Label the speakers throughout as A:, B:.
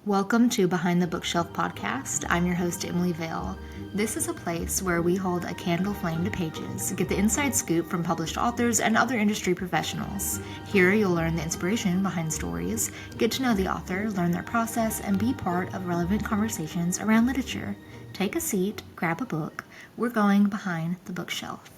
A: Welcome to Behind the Bookshelf podcast. I'm your host, Emily Vale. This is a place where we hold a candle flame to pages, get the inside scoop from published authors and other industry professionals. Here you'll learn the inspiration behind stories, get to know the author, learn their process, and be part of relevant conversations around literature. Take a seat, grab a book. We're going behind the bookshelf.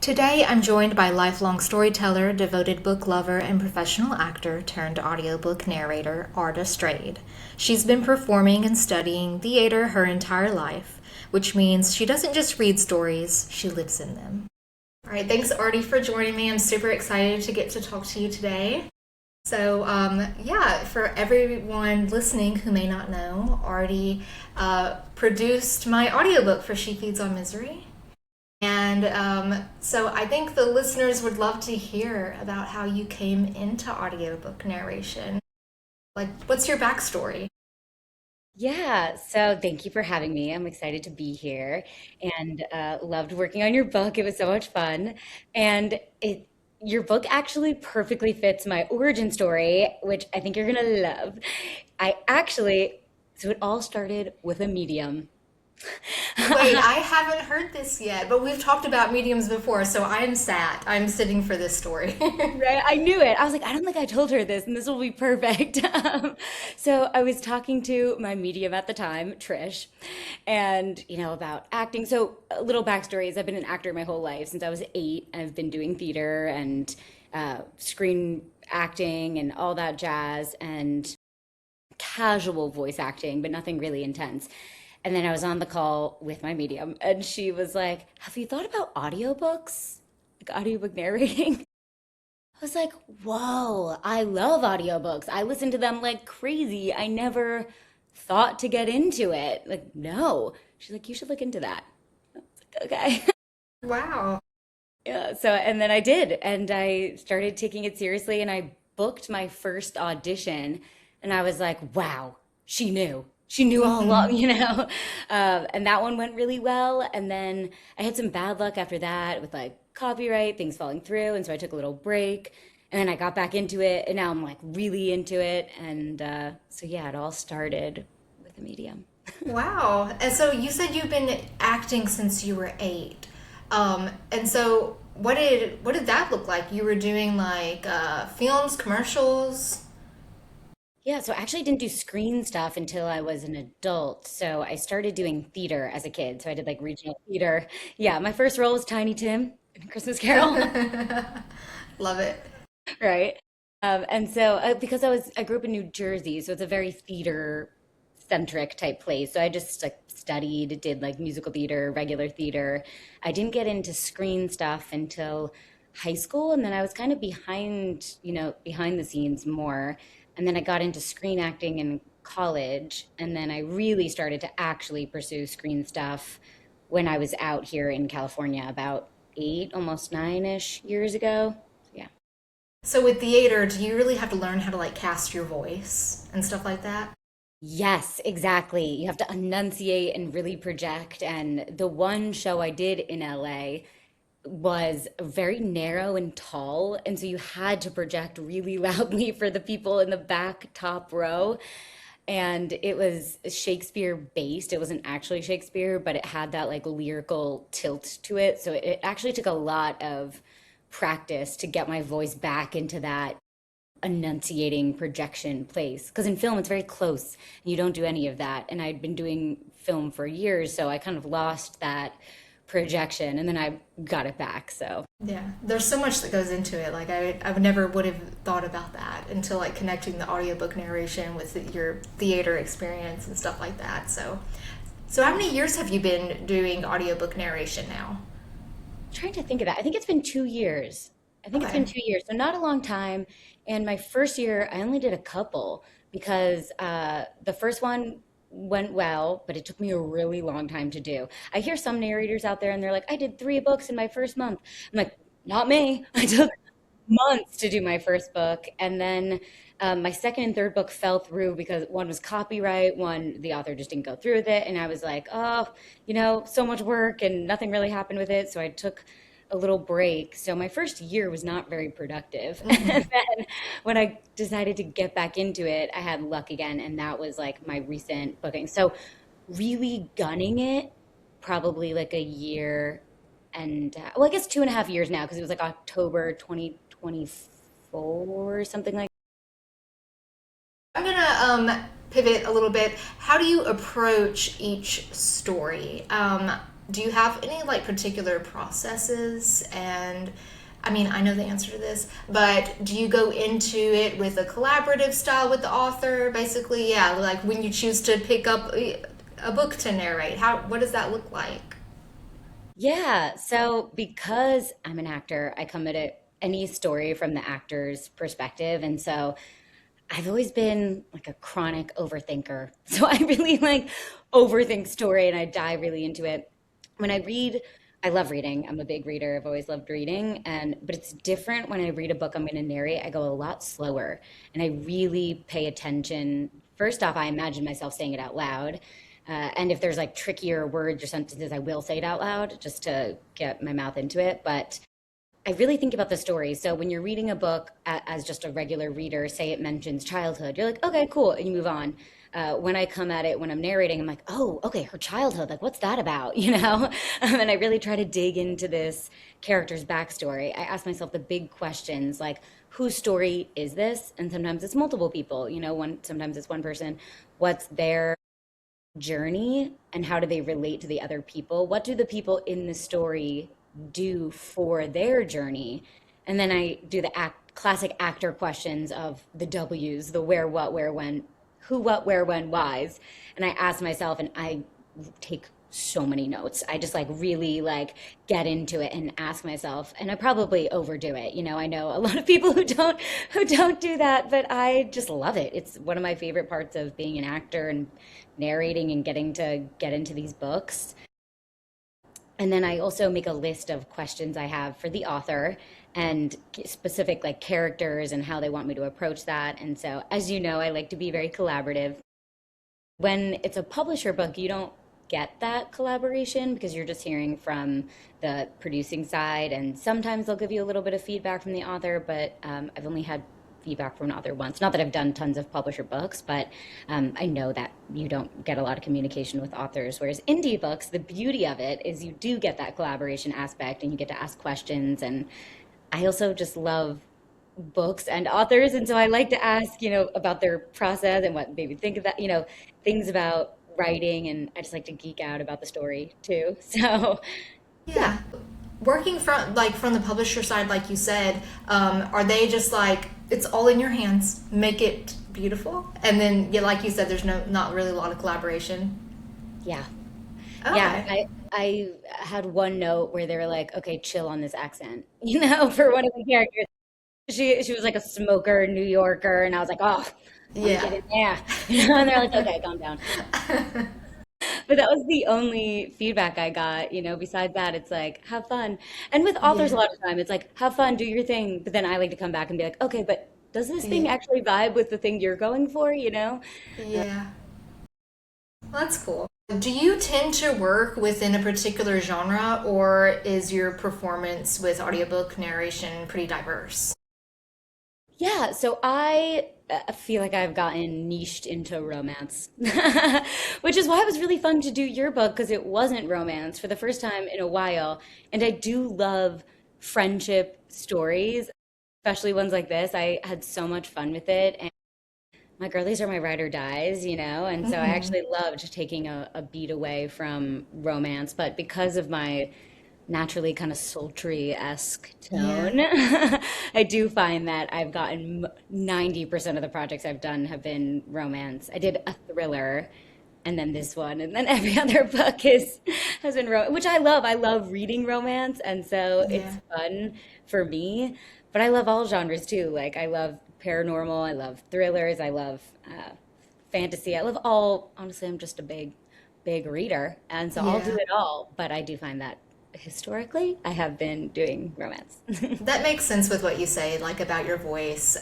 A: Today, I'm joined by lifelong storyteller, devoted book lover, and professional actor turned audiobook narrator, Arda Strayed. She's been performing and studying theater her entire life, which means she doesn't just read stories, she lives in them. All right, thanks, Artie, for joining me. I'm super excited to get to talk to you today. So, for everyone listening who may not know, Artie produced my audiobook for She Feeds on Misery. And so I think the listeners would love to hear about how you came into audiobook narration. Like, what's your backstory?
B: Yeah, so thank you for having me. I'm excited to be here and loved working on your book. It was so much fun. And your book actually perfectly fits my origin story, which I think you're gonna love. So it all started with a medium.
A: Wait, I haven't heard this yet, but we've talked about mediums before, so I'm sitting for this story.
B: Right? I knew it. I was like, I don't think I told her this, and this will be perfect. So I was talking to my medium at the time, Trish, and about acting. So a little backstory is I've been an actor my whole life since I was 8. I've been doing theater and screen acting and all that jazz and casual voice acting, but nothing really intense. And then I was on the call with my medium, and she was like, "Have you thought about audiobooks? Like audiobook narrating?" I was like, whoa, I love audiobooks. I listen to them like crazy. I never thought to get into it. Like, no. She's like, you should look into that. I was like, okay.
A: Wow.
B: Yeah. So, and then I did. And I started taking it seriously and I booked my first audition. And I was like, wow, she knew. She knew all
A: Mm-hmm.
B: along, and that one went really well. And then I had some bad luck after that with like copyright, things falling through. And so I took a little break. And then I got back into it. And now I'm like really into it. And so, yeah, it all started with a medium.
A: Wow. And so you said you've been acting since you were 8. And so what did that look like? You were doing like films, commercials?
B: Yeah, so I actually didn't do screen stuff until I was an adult. So I started doing theater as a kid. So I did like regional theater. Yeah, my first role was Tiny Tim in A Christmas Carol,
A: Love it.
B: right? And so because I grew up in New Jersey, so it's a very theater centric type place. So I just like studied, did like musical theater, regular theater. I didn't get into screen stuff until high school, and then I was kind of behind the scenes more. And then I got into screen acting in college, and then I really started to actually pursue screen stuff when I was out here in California about 8, almost 9-ish years ago. Yeah.
A: So with theater, do you really have to learn how to like cast your voice and stuff like that?
B: Yes, exactly. You have to enunciate and really project. And the one show I did in LA was very narrow and tall. And so you had to project really loudly for the people in the back top row. And it was Shakespeare based. It wasn't actually Shakespeare, but it had that like lyrical tilt to it. So it actually took a lot of practice to get my voice back into that enunciating projection place, because in film it's very close and you don't do any of that, and I'd been doing film for years, so I kind of lost that projection and then I got it back. So
A: Yeah, there's so much that goes into it. Like I would never would have thought about that until like connecting the audiobook narration with your theater experience and stuff like that. So how many years have you been doing audiobook narration now?
B: trying to think of that, I think it's been 2 years. I think it's been
A: Okay.
B: 2 years, so not a long time. And my first year I only did a couple because the first one went well, but it took me a really long time to do. I hear some narrators out there and they're like, I did 3 books in my first month. I'm like, not me. I took months to do my first book. And then my second and third book fell through because one was copyright, one, the author just didn't go through with it. And I was like, oh, so much work and nothing really happened with it. So I took a little break. So my first year was not very productive. And
A: Hmm.
B: then when I decided to get back into it, I had luck again. And that was like my recent booking. So really gunning it, probably like a year and well, I guess 2.5 years now because it was like October 2024 or something like.
A: I'm gonna pivot a little bit. How do you approach each story? Do you have any like particular processes? And I mean, I know the answer to this, but do you go into it with a collaborative style with the author? Basically, yeah, like when you choose to pick up a book to narrate, what does that look like?
B: Yeah, so because I'm an actor, I come at any story from the actor's perspective, and so I've always been like a chronic overthinker. So I really like overthink story and I dive really into it. When I read, I love reading. I'm a big reader. I've always loved reading, and but it's different when I read a book I'm going to narrate. I go a lot slower and I really pay attention. First off, I imagine myself saying it out loud. And if there's like trickier words or sentences, I will say it out loud just to get my mouth into it. But I really think about the story. So when you're reading a book as just a regular reader, say it mentions childhood, you're like, okay, cool, and you move on. When I come at it, when I'm narrating, I'm like, oh, okay, her childhood, like, what's that about, And I really try to dig into this character's backstory. I ask myself the big questions, like, whose story is this? And sometimes it's multiple people, sometimes it's one person. What's their journey and how do they relate to the other people? What do the people in the story do for their journey? And then I do the classic actor questions of the W's, the where, what, where, when, who, what, where, when, whys. And I ask myself, and I take so many notes. I just like really like get into it and ask myself, and I probably overdo it. I know a lot of people who don't do that, but I just love it. It's one of my favorite parts of being an actor and narrating and getting to get into these books. And then I also make a list of questions I have for the author and specific like characters and how they want me to approach that. And so, as you know, I like to be very collaborative. When it's a publisher book, you don't get that collaboration because you're just hearing from the producing side. And sometimes they'll give you a little bit of feedback from the author, but I've only had feedback from an author once. Not that I've done tons of publisher books, but I know that you don't get a lot of communication with authors. Whereas indie books, the beauty of it is you do get that collaboration aspect and you get to ask questions. And I also just love books and authors. And so I like to ask, about their process and what maybe think of that, things about writing. And I just like to geek out about the story too. So yeah.
A: Yeah. Working from the publisher side, like you said, are they just like it's all in your hands, make it beautiful, and then yeah, like you said, there's not really a lot of collaboration.
B: Yeah. Yeah.
A: Okay.
B: I had one note where they were like, okay, chill on this accent, for one of the characters. She was like a smoker New Yorker, and I was like, oh, let me
A: Yeah.
B: get in there. And they're like, okay, calm down. But that was the only feedback I got, besides that, it's like, have fun. And with authors, a
A: Yeah.
B: lot of time, it's like, have fun, do your thing. But then I like to come back and be like, okay, but does this thing
A: Yeah.
B: actually vibe with the thing you're going for?
A: Yeah. Well, that's cool. Do you tend to work within a particular genre, or is your performance with audiobook narration pretty diverse?
B: Yeah, so I feel like I've gotten niched into romance, which is why it was really fun to do your book because it wasn't romance for the first time in a while. And I do love friendship stories, especially ones like this. I had so much fun with it. And my girlies are my ride or dies. And so I
A: Hmm.
B: actually loved taking a beat away from romance. But because of my naturally kind of sultry-esque
A: Yeah.
B: tone, I do find that I've gotten 90% of the projects I've done have been romance. I did a thriller and then this one and then every other book is has been which I love. I love reading romance and so it's
A: Yeah.
B: fun for me, but I love all genres too. Like I love paranormal, I love thrillers, I love fantasy. I love all, honestly, I'm just a big reader and so I'll do
A: Yeah.
B: it all, but I do find that historically, I have been doing romance.
A: That makes sense with what you say, like about your voice.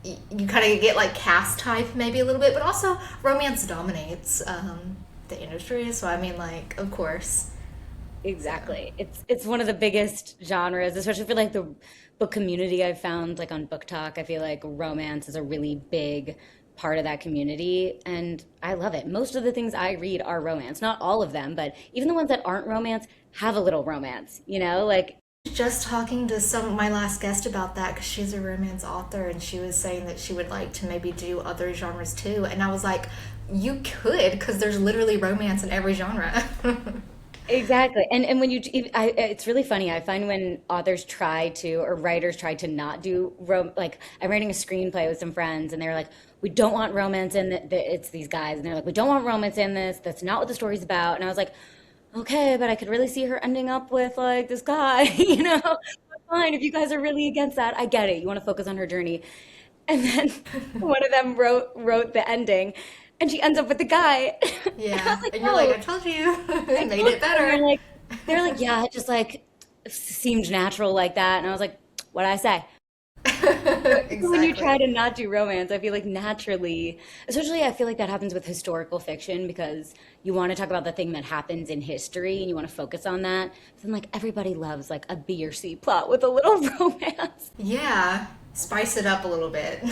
A: You kind of get like cast type maybe a little bit, but also romance dominates the industry. So I mean, like, of course. So
B: Exactly. It's one of the biggest genres, especially for like the book community I've found like on Book Talk. I feel like romance is a really big part of that community and I love it. Most of the things I read are romance. Not all of them, but even the ones that aren't romance have a little romance, you know? Like
A: just talking to some my last guest about that because she's a romance author and she was saying that she would like to maybe do other genres too, and I was like, you could because there's literally romance in every genre.
B: exactly. And when it's really funny. I find when authors try to or writers try to not do like I'm writing a screenplay with some friends and they're like, we don't want romance in it's these guys and they're like, we don't want romance in this. That's not what the story's about. And I was like, okay, but I could really see her ending up with like this guy, you know? Fine, if you guys are really against that, I get it. You want to focus on her journey. And then one of them wrote the ending and she ends up with the guy. And I was
A: Yeah,
B: like,
A: and you're like,
B: no,
A: I told you,
B: I
A: it made
B: told
A: it
B: you. And
A: better.
B: they're like, yeah, it just like seemed natural like that. And I was like, what did I say? Even when you try
A: Exactly.
B: to not do romance, I feel like naturally, especially I feel like that happens with historical fiction because you want to talk about the thing that happens in history and you want to focus on that. But then like everybody loves like a B or C plot with a little romance.
A: Yeah, spice it up a little bit.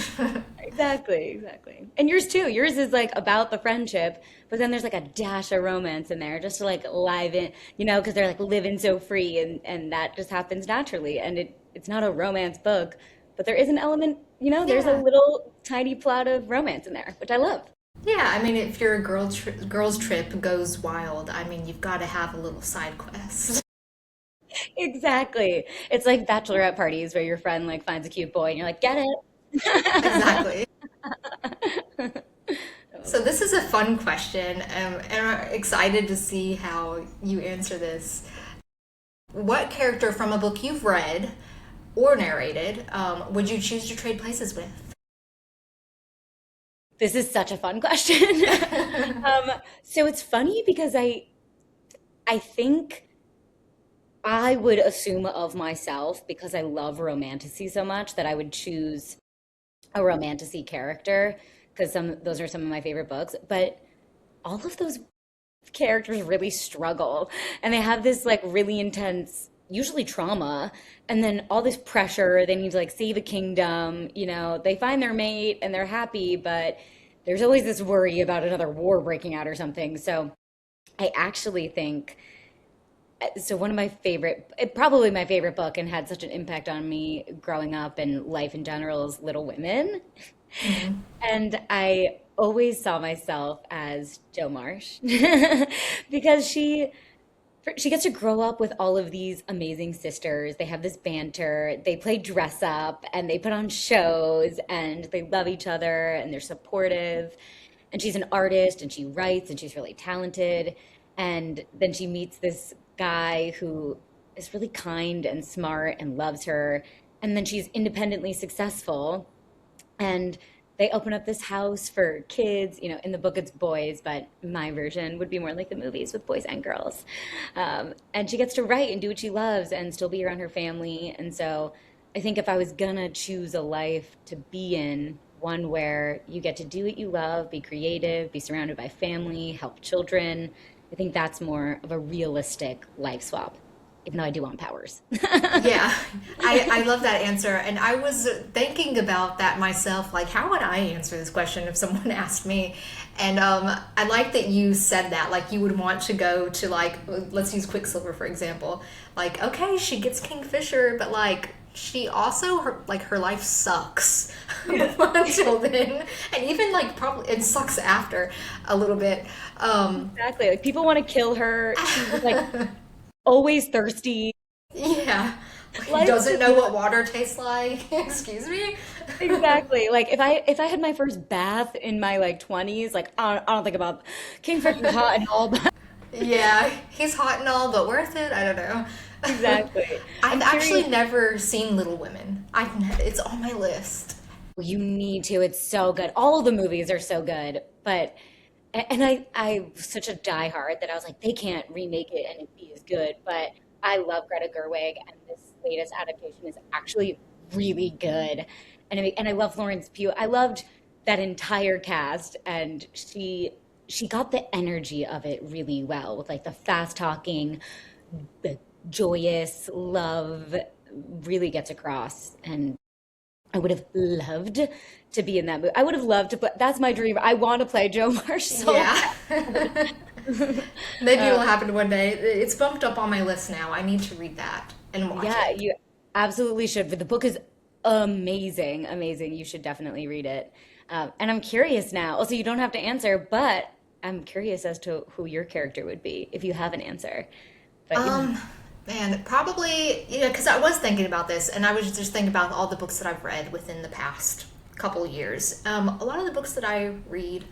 B: Exactly, exactly. And yours too. Yours is like about the friendship, but then there's like a dash of romance in there just to like liven, you know, because they're like living so free and that just happens naturally. And it's not a romance book, but there is an element, you know, there's a
A: Yeah.
B: little tiny plot of romance in there, which I love.
A: Yeah, I mean, if your girls trip goes wild, I mean, you've got to have a little side quest.
B: Exactly. It's like bachelorette parties where your friend like finds a cute boy and you're like, get it.
A: Exactly. So this is a fun question, and I'm excited to see how you answer this. What character from a book you've read or narrated would you choose to trade places with?
B: This is such a fun question. Um, so it's funny because I think I would assume of myself because I love romantasy so much that I would choose a romantasy character because those are some of my favorite books. But all of those characters really struggle and they have this like really intense usually trauma and then all this pressure they need to like save a kingdom, you know, they find their mate and they're happy but there's always this worry about another war breaking out or something. So I actually think so one of my favorite, probably my favorite book and had such an impact on me growing up and life in general is Little Women.
A: Mm.
B: And I always saw myself as Jo Marsh because she gets to grow up with all of these amazing sisters. They have this banter, they play dress up and they put on shows and they love each other and they're supportive. And she's an artist and she writes and she's really talented. And then she meets this guy who is really kind and smart and loves her. And then she's independently successful and they open up this house for kids. You know, in the book it's boys, but my version would be more like the movies with boys and girls. And she gets to write and do what she loves and still be around her family. And so I think if I was gonna choose a life to be in, one where you get to do what you love, be creative, be surrounded by family, help children, I think that's more of a realistic life swap, even though I do want powers.
A: Yeah, I love that answer. And I was thinking about that myself. Like, how would I answer this question if someone asked me? And I like that you said that. Like, you would want to go to, like, let's use Quicksilver, for example. Like, okay, she gets Kingfisher, but, like, she also, her life sucks until then. And even, like, probably it sucks after a little bit. Um,
B: Exactly. Like people want to kill her. She's like always thirsty.
A: yeah.
B: Life's
A: Doesn't
B: just
A: know what
B: not
A: water tastes like. Excuse me?
B: exactly. Like if I had my first bath in my like 20s, like I don't think about Kingfisher's hot and all, but
A: Yeah, he's hot and all, but worth it? I don't know.
B: exactly.
A: I've
B: I'm curious.
A: actually never seen Little Women. It's on my list.
B: You need to. It's so good. All the movies are so good, but And I'm such a diehard that I was like, they can't remake it and it be as good. But I love Greta Gerwig, and this latest adaptation is actually really good. And I love Florence Pugh. I loved that entire cast, and she got the energy of it really well with like the fast talking, the joyous love really gets across. And I would have loved to be in that movie. I would have loved to play. That's my dream. I want to play Joe Marsh so
A: Yeah.
B: bad.
A: Maybe it'll happen one day. It's bumped up on my list now. I need to read that and watch
B: Yeah,
A: it.
B: you absolutely should. But the book is amazing, amazing. You should definitely read it. And I'm curious now. Also, you don't have to answer, but I'm curious as to who your character would be if you have an answer. But you know,
A: Um, Man, probably, because I was thinking about this, and I was just thinking about all the books that I've read within the past couple years. A lot of the books that I read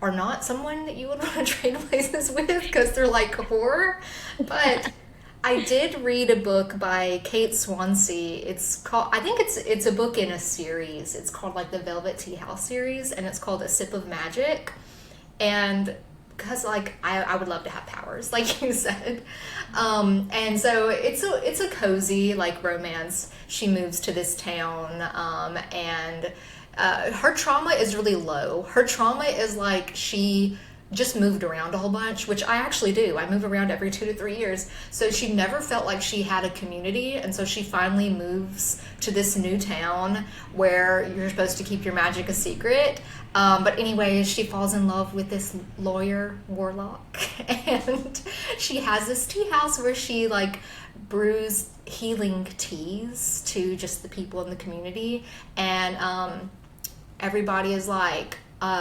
A: are not someone that you would want to trade places with because they're like horror. But I did read a book by Kate Swansea. It's called, I think it's a book in a series. It's called like the Velvet Tea House series, and it's called A Sip of Magic. And because like I would love to have powers like you said, and so it's a cozy like romance. She moves to this town, and her trauma is really low. Her trauma is like she just moved around a whole bunch, which I actually do. I move around every 2 to 3 years. So she never felt like she had a community. And so she finally moves to this new town where you're supposed to keep your magic a secret. But anyways, she falls in love with this lawyer warlock. And she has this tea house where she like brews healing teas to just the people in the community. And everybody is like,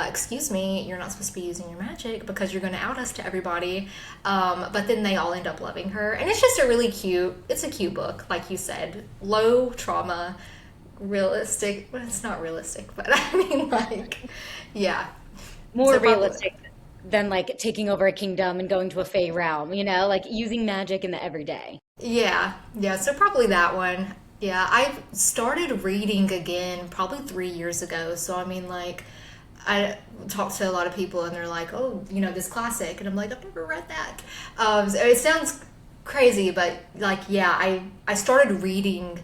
A: excuse me, you're not supposed to be using your magic because you're going to out us to everybody. But then they all end up loving her. And it's just it's a cute book, like you said. Low trauma, realistic. Well, it's not realistic, but I mean, like, yeah.
B: more
A: So probably,
B: realistic than like taking over a kingdom and going to a fey realm, like using magic in the everyday.
A: yeah. Yeah. So probably that one. Yeah. I started reading again probably 3 years ago. So, I mean, like, I talk to a lot of people and they're like, oh, this classic. And I'm like, I've never read that. So it sounds crazy, but like, yeah, I started reading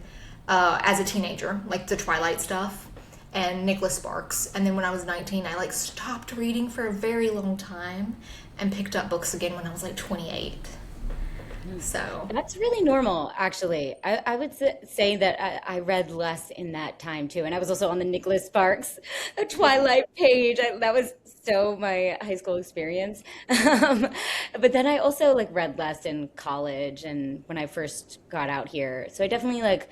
A: as a teenager, like the Twilight stuff and Nicholas Sparks. And then when I was 19, I like stopped reading for a very long time and picked up books again when I was like 28. So,
B: That's really normal, actually. I would say that I read less in that time too. And I was also on the Nicholas Sparks Twilight page. That was so my high school experience. Um, but then I also like read less in college and when I first got out here. So I definitely like,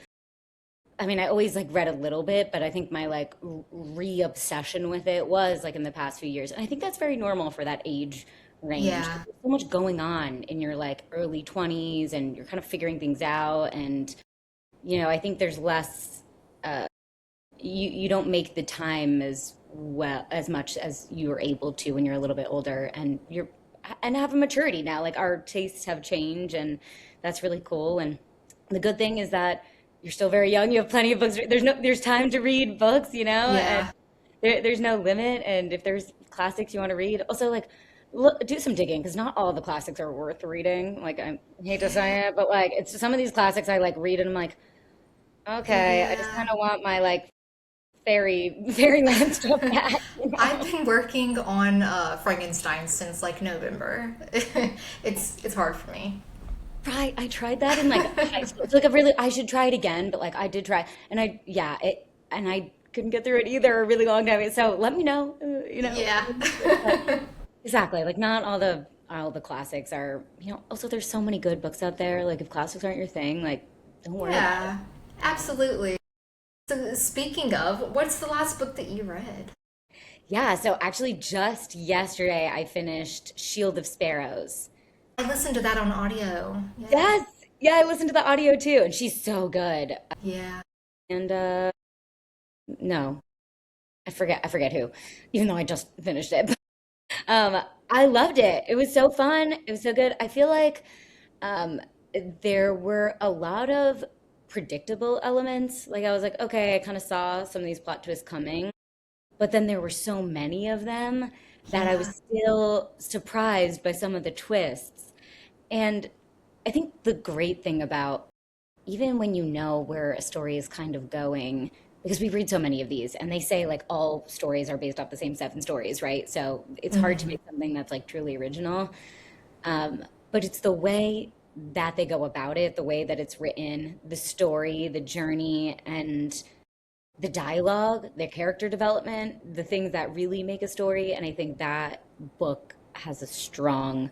B: I mean, I always like read a little bit, but I think my like re-obsession with it was like in the past few years. And I think that's very normal for that age range.
A: yeah.
B: There's so much going on in your like early 20s and you're kind of figuring things out. And, I think there's less, you don't make the time as well, as much as you were able to when you're a little bit older and have a maturity now. Like our tastes have changed and that's really cool. And the good thing is that you're still very young. You have plenty of books. There's time to read books, and
A: Yeah.
B: there's no limit. And if there's classics you want to read, also like do some digging because not all the classics are worth reading. Like I hate to say it, but like it's some of these classics I like read and I'm like, okay, I just
A: Yeah.
B: kind of want my like fairyland stuff back.
A: I've been working on Frankenstein since like November. It's hard for me.
B: Right, I tried that in like high school. It's like a really I should try it again, but like I did try, and I couldn't get through it either a really long time. So let me know,
A: Yeah.
B: But exactly, like not all the classics are. Also there's so many good books out there. Like if classics aren't your thing, like don't worry about it.
A: Yeah, absolutely. So speaking of, what's the last book that you read?
B: Yeah, so actually just yesterday I finished Shield of Sparrows.
A: I listened to that on audio. Yeah.
B: Yes, yeah, I listened to the audio too, and she's so good.
A: Yeah.
B: And no, I forget who, even though I just finished it. I loved it. It was so fun. It was so good. I feel like um, there were a lot of predictable elements. Like I was like, okay, I kind of saw some of these plot twists coming, but then there were so many of them that I was
A: Yeah.
B: still surprised by some of the twists. And I think the great thing about even when you know where a story is kind of going, because we read so many of these, and they say like all stories are based off the same seven stories, right? So it's hard to
A: Hmm.
B: make something that's like truly original. But it's the way that they go about it, the way that it's written, the story, the journey, and the dialogue, the character development, the things that really make a story. And I think that book has a strong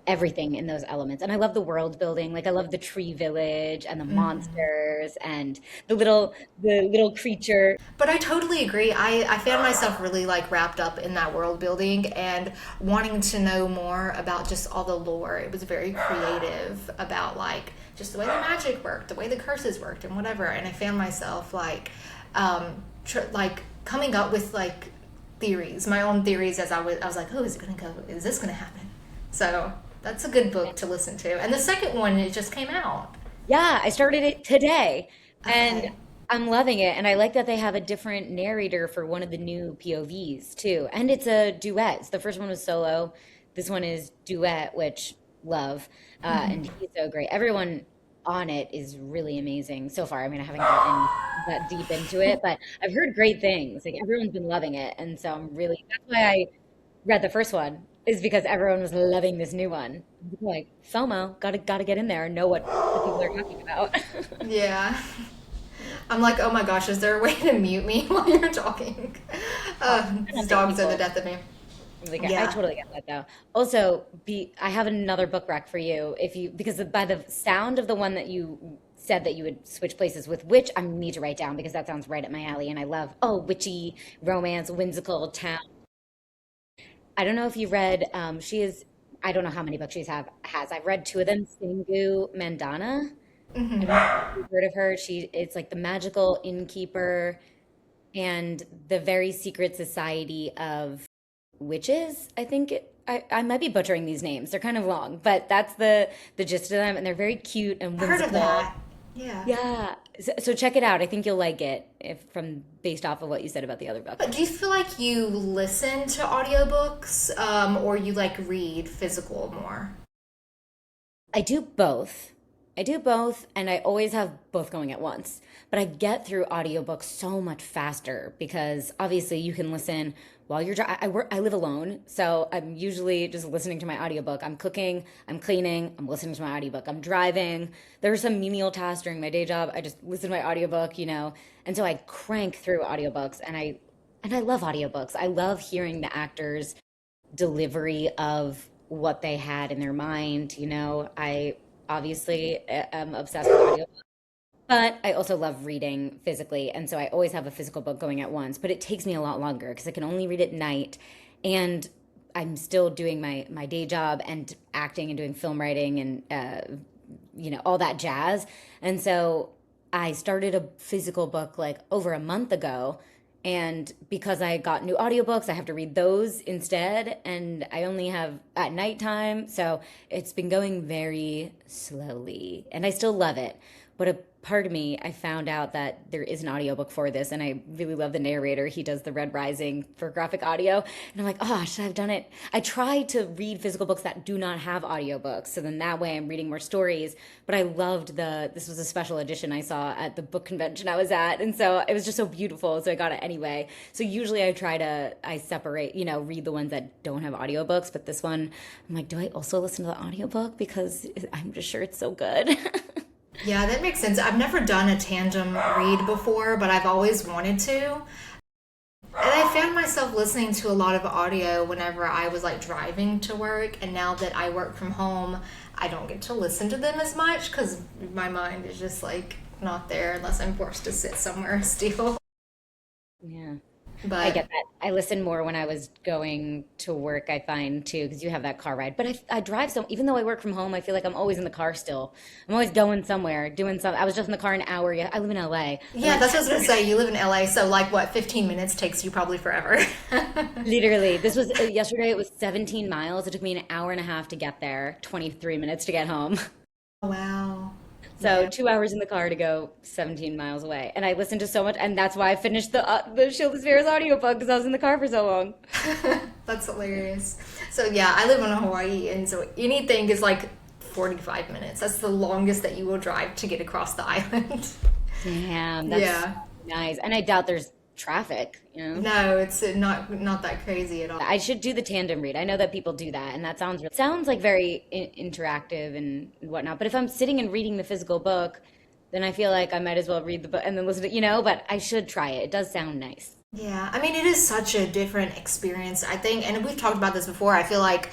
B: everything in those elements. And I love the world building. Like I love the tree village and the
A: Hmm.
B: monsters and the little creature.
A: But I totally agree. I found myself really like wrapped up in that world building and wanting to know more about just all the lore. It was very creative about like just the way the magic worked, the way the curses worked, and whatever. And I found myself like, like coming up with like theories, my own theories as I was like, oh, is it gonna go? Is this gonna happen? So that's a good book to listen to. And the second one, it just came out.
B: Yeah, I started it today and
A: Okay.
B: I'm loving it. And I like that they have a different narrator for one of the new POVs too. And it's a duet. So the first one was solo. This one is duet, which love. And he's so great. Everyone on it is really amazing so far. I mean, I haven't gotten that deep into it, but I've heard great things. Like everyone's been loving it. And so that's why I read the first one is because everyone was loving this new one. Like FOMO, gotta get in there and know what the people are talking about.
A: Yeah. I'm like, oh my gosh, is there a way to mute me while you're talking?
B: I
A: These
B: don't think
A: dogs are the
B: people
A: death of me.
B: like I
A: Yeah.
B: totally get that though. Also, I have another book rec for you if you because by the sound of the one that you said that you would switch places with, which I need to write down because that sounds right up my alley, and I love witchy romance, whimsical town. I don't know if you read. She is. I don't know how many books has. I've read two of them. Singu Mandana. I don't know if you've heard of her. It's like the magical innkeeper and the very secret society of witches. I might be butchering these names. They're kind of long, but that's the gist of them, and they're very cute and
A: I heard of
B: whimsical.
A: that. Yeah.
B: Yeah, so check it out. I think you'll like it if from based off of what you said about the other book.
A: But do you feel like you listen to audiobooks or you like read physical more?
B: I do both. I do both, and I always have both going at once. But I get through audiobooks so much faster because obviously you can listen while you're driving. I live alone, so I'm usually just listening to my audiobook. I'm cooking, I'm cleaning, I'm listening to my audiobook. I'm driving. There are some menial tasks during my day job. I just listen to my audiobook. And so I crank through audiobooks and I love audiobooks. I love hearing the actors delivery of what they had in their mind. I obviously am obsessed with audio, but I also love reading physically. And so I always have a physical book going at once, but it takes me a lot longer because I can only read at night. And I'm still doing my day job and acting and doing film writing and, all that jazz. And so I started a physical book like over a month ago. And because I got new audiobooks, I have to read those instead. And I only have at nighttime. So it's been going very slowly. And I still love it. But a part of me, I found out that there is an audiobook for this. And I really love the narrator. He does the Red Rising for graphic audio. And I'm like, oh, should I have done it? I try to read physical books that do not have audiobooks. So then that way I'm reading more stories. But I loved this was a special edition I saw at the book convention I was at. And so it was just so beautiful. So I got it anyway. So usually I separate, read the ones that don't have audiobooks. But this one, I'm like, do I also listen to the audiobook? Because I'm just sure it's so good.
A: Yeah, that makes sense. I've never done a tandem read before, but I've always wanted to. And I found myself listening to a lot of audio whenever I was like driving to work. And now that I work from home, I don't get to listen to them as much because my mind is just like not there unless I'm forced to sit somewhere still.
B: Yeah. I
A: But
B: get that. I listen more when I was going to work, I find too, because you have that car ride. But I drive even though I work from home, I feel like I'm always in the car still. I'm always going somewhere, doing something. I was just in the car an hour. Yeah, I live in LA. I'm
A: yeah,
B: like,
A: that's what I was gonna say. You live in LA, so like what, 15 minutes takes you probably forever.
B: literally, this was yesterday, it was 17 miles. It took me an hour and a half to get there, 23 minutes to get home.
A: Wow.
B: So
A: Yeah.
B: 2 hours in the car to go 17 miles away. And I listened to so much, and that's why I finished the Shield Spheres audiobook because I was in the car for so long.
A: That's hilarious. So yeah, I live in Hawaii, and so anything is like 45 minutes. That's the longest that you will drive to get across the island.
B: Damn, that's
A: Yeah.
B: nice. And I doubt there's traffic, you know?
A: No, it's not that crazy at all.
B: I should do the tandem read. I know that people do that, and that sounds like very interactive and whatnot. But if I'm sitting and reading the physical book, then I feel like I might as well read the book and then listen to, but I should try it. It does sound nice.
A: Yeah, I mean, it is such a different experience, I think, and we've talked about this before. I feel like,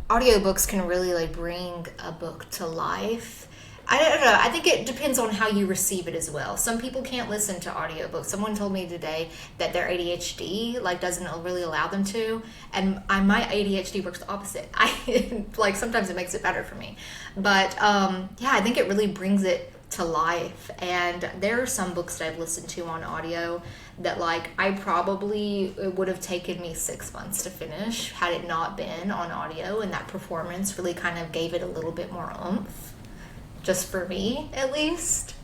A: audiobooks can really like bring a book to life. I don't know. I think it depends on how you receive it as well. Some people can't listen to audiobooks. Someone told me today that their ADHD like doesn't really allow them to, and my ADHD works the opposite. I like sometimes it makes it better for me, but yeah, I think it really brings it to life. And there are some books that I've listened to on audio that like I probably it would have taken me 6 months to finish had it not been on audio, and that performance really kind of gave it a little bit more oomph, just for me at least.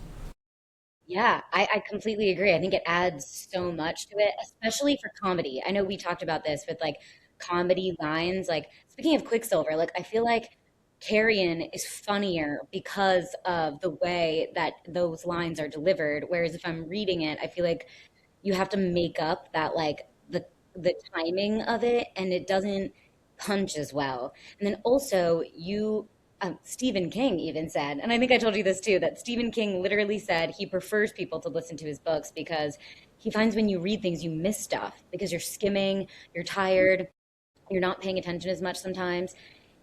B: Yeah, I completely agree. I think it adds so much to it, especially for comedy. I know we talked about this with like comedy lines. Like, speaking of Quicksilver, like, I feel like Carrion is funnier because of the way that those lines are delivered. Whereas if I'm reading it, I feel like you have to make up that, like, the timing of it, and it doesn't punch as well. And then also, Stephen King even said, and I think I told you this too, that Stephen King literally said he prefers people to listen to his books because he finds when you read things, you miss stuff because you're skimming, you're tired, you're not paying attention as much sometimes,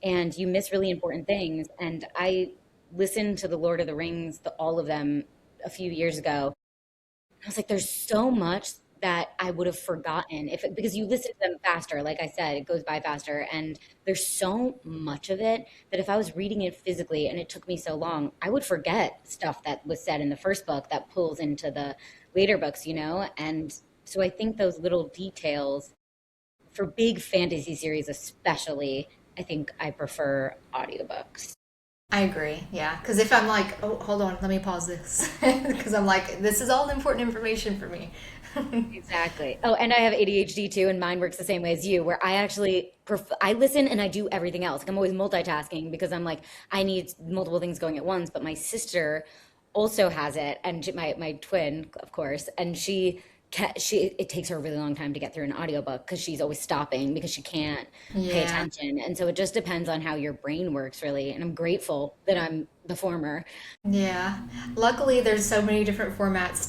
B: and you miss really important things. And I listened to the Lord of the Rings, all of them, a few years ago. I was like, there's so much that I would have forgotten because you listen to them faster. Like I said, it goes by faster, and there's so much of it that if I was reading it physically and it took me so long, I would forget stuff that was said in the first book that pulls into the later books. And so I think those little details for big fantasy series, especially, I think I prefer audiobooks.
A: I agree, yeah, because if I'm like, oh, hold on, let me pause this, because I'm like, this is all important information for me.
B: Exactly. Oh, and I have ADHD too, and mine works the same way as you, where I actually I listen and I do everything else. Like, I'm always multitasking because I'm like, I need multiple things going at once. But my sister also has it, and my twin, of course, and it takes her a really long time to get through an audiobook because she's always stopping because she can't pay
A: Yeah.
B: attention. And so it just depends on how your brain works, really. And I'm grateful that I'm the former.
A: Yeah. Luckily, there's so many different formats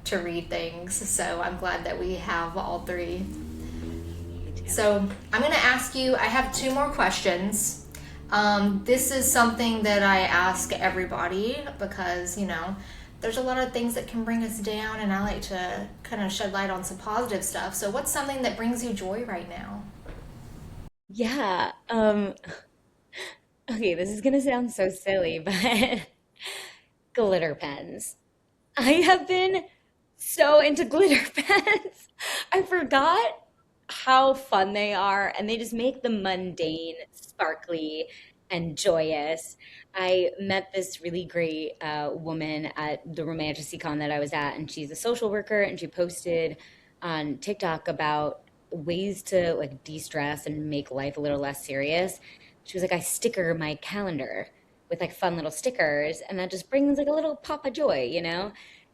A: to read things, so I'm glad that we have all three. So I'm going to ask you, I have two more questions. This is something that I ask everybody because, there's a lot of things that can bring us down, and I like to kind of shed light on some positive stuff. So, what's something that brings you joy right now?
B: Yeah. Okay, this is gonna sound so silly, but glitter pens. I have been so into glitter pens. I forgot how fun they are, and they just make the mundane sparkly and joyous. I met this really great woman at the Romanticy-Con that I was at, and she's a social worker, and she posted on TikTok about ways to like de-stress and make life a little less serious. She was like, I sticker my calendar with like fun little stickers, and that just brings like a little pop of joy.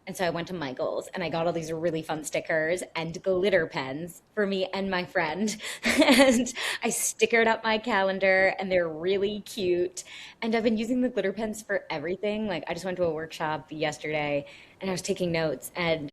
B: And so I went to Michael's and I got all these really fun stickers and glitter pens for me and my friend. And I stickered up my calendar, and they're really cute. And I've been using the glitter pens for everything. Like, I just went to a workshop yesterday and I was taking notes, and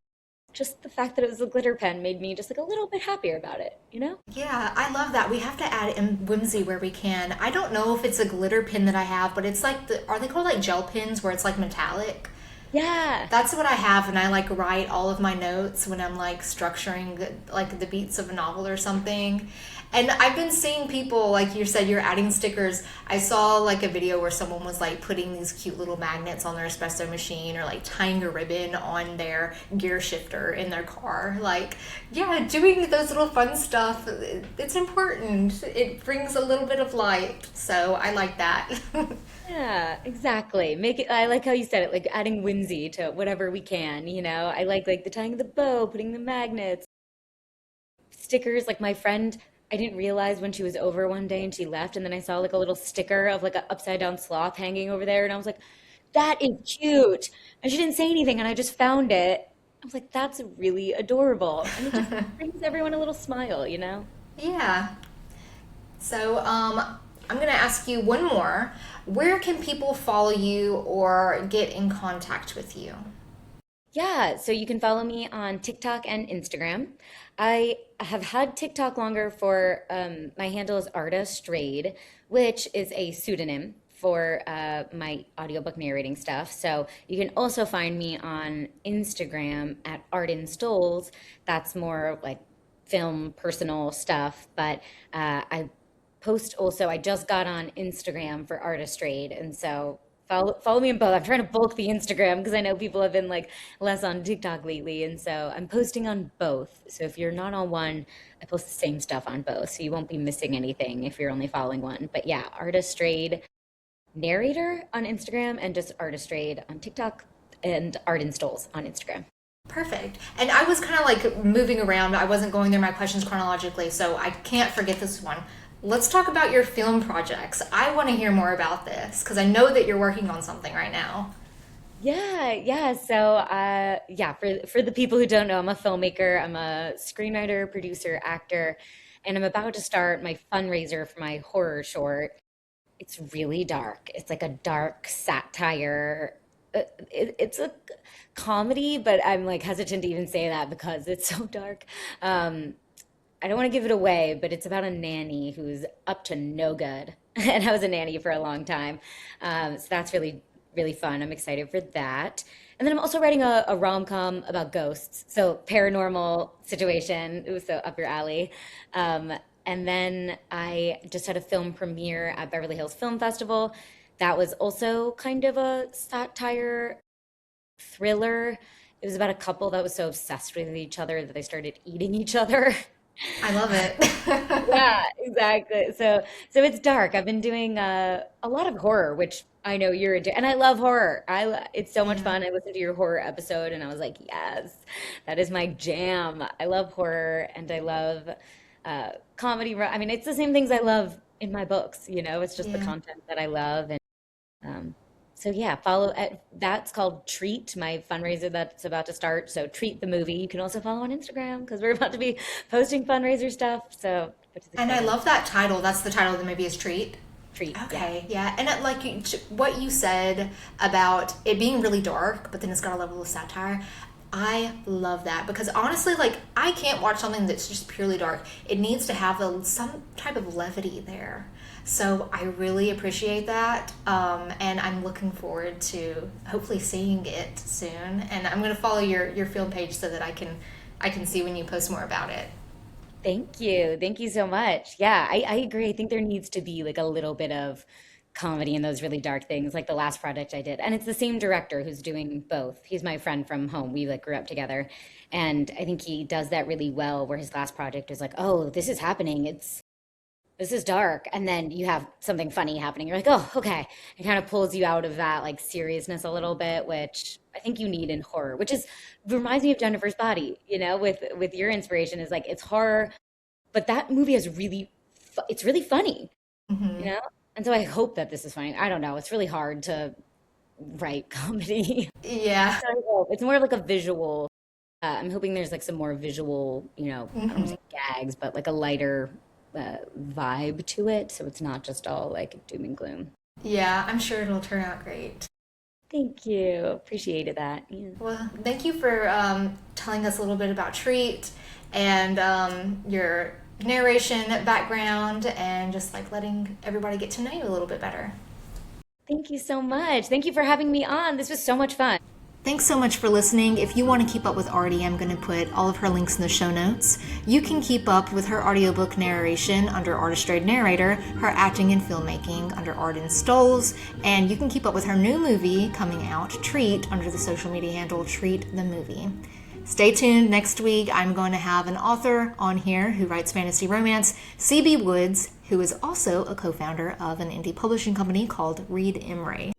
B: just the fact that it was a glitter pen made me just like a little bit happier about it?
A: Yeah, I love that. We have to add in whimsy where we can. I don't know if it's a glitter pin that I have, but it's like are they called like gel pins where it's like metallic?
B: Yeah.
A: That's what I have, and I like write all of my notes when I'm like structuring like the beats of a novel or something. And I've been seeing people, like you said, you're adding stickers. I saw like a video where someone was like putting these cute little magnets on their espresso machine or like tying a ribbon on their gear shifter in their car. Like, yeah, doing those little fun stuff, it's important. It brings a little bit of light. So I like that.
B: Yeah, exactly. Make it, I like how you said it, like adding whimsy to whatever we can, you know? I like the tying of the bow, putting the magnets, stickers. Like my friend, I didn't realize when she was over one day and she left, and then I saw like a little sticker of like an upside down sloth hanging over there, and I was like, that is cute. And she didn't say anything, and I just found it. I was like, that's really adorable. And it just brings everyone a little smile, you know?
A: Yeah. So, I'm going to ask you one more. Where can people follow you or get in contact with you?
B: Yeah, so you can follow me on TikTok and Instagram. I have had TikTok longer for my handle is Arda Strayed, which is a pseudonym for my audiobook narrating stuff. So you can also find me on Instagram at Arden Stoles. That's more like film personal stuff, but I post also. I just got on Instagram for Artist Trade, and so follow me in both. I'm trying to bulk the Instagram because I know people have been like less on TikTok lately, and so I'm posting on both. So if you're not on one, I post the same stuff on both, so you won't be missing anything if you're only following one. But yeah, Artist Trade Narrator on Instagram, and just Artist Trade on TikTok, and Art Installs on Instagram.
A: Perfect. And I was kind of like moving around. I wasn't going through my questions chronologically, so I can't forget this one. Let's talk about your film projects. I want to hear more about this because I know that you're working on something right now.
B: Yeah, yeah. So, yeah, for the people who don't know, I'm a filmmaker. I'm a screenwriter, producer, actor, and I'm about to start my fundraiser for my horror short. It's really dark. It's like a dark satire. It's a comedy, but I'm like hesitant to even say that because it's so dark. Um, I don't want to give it away, but it's about a nanny who's up to no good. And I was a nanny for a long time. So that's really fun. I'm excited for that. And then I'm also writing a rom-com about ghosts. So paranormal situation. It was so up your alley. Um, and then I just had a film premiere at Beverly Hills Film Festival. That was also kind of a satire thriller. It was about a couple that was so obsessed with each other that they started eating each other.
A: I love it.
B: Yeah, exactly. So it's dark. I've been doing a lot of horror, which I know you're into, and I love horror. It's so much
A: Yeah.
B: fun. I listened to your horror episode, and I was like, yes, that is my jam. I love horror, and I love comedy. I mean, it's the same things I love in my books. You know, it's just the
A: Yeah.
B: content that I love, and um, so yeah, follow at that's called Treat, my fundraiser that's about to start. So Treat the movie. You can also follow on Instagram because we're about to be posting fundraiser stuff. So which is
A: And I
B: exciting.
A: love that title. That's the title of the movie is Treat.
B: Treat, yeah.
A: Okay, yeah. And what you said about it being really dark, but then it's got a level of satire. I love that because honestly, like I can't watch something that's just purely dark. It needs to have some type of levity there. So I really appreciate that, and I'm looking forward to hopefully seeing it soon. And I'm gonna follow your film page so that I can see when you post more about it.
B: Thank you. Thank you so much. Yeah, I agree. I think there needs to be like a little bit of comedy in those really dark things, like the last project I did. And it's the same director who's doing both. He's my friend from home. We like grew up together. And I think he does that really well, where his last project is like, oh, this is happening. This is dark. And then you have something funny happening. You're like, oh, okay. It kind of pulls you out of that like seriousness a little bit, which I think you need in horror, which is reminds me of Jennifer's Body, you know, with your inspiration is like it's horror, but that movie is it's really funny, you
A: Hmm.
B: know? And so I hope that this is funny. I don't know. It's really hard to write comedy.
A: Yeah.
B: So I hope. It's more like a visual. I'm hoping there's like some more visual, you know, I don't want to
A: Hmm.
B: say gags, but like a lighter vibe to it. So it's not just all like doom and gloom.
A: Yeah, I'm sure it'll turn out great.
B: Thank you. Appreciated that. Yeah.
A: Well, thank you for telling us a little bit about Treat and your narration background and just like letting everybody get to know you a little bit better.
B: Thank you so much. Thank you for having me on. This was so much fun.
A: Thanks so much for listening. If you want to keep up with Artie, I'm going to put all of her links in the show notes. You can keep up with her audiobook narration under Arda Strayed Narrator, her acting and filmmaking under Arden Stoles, and you can keep up with her new movie coming out, Treat, under the social media handle Treat the Movie. Stay tuned. Next week, I'm going to have an author on here who writes fantasy romance, C.B. Woods, who is also a co-founder of an indie publishing company called Reed Emery.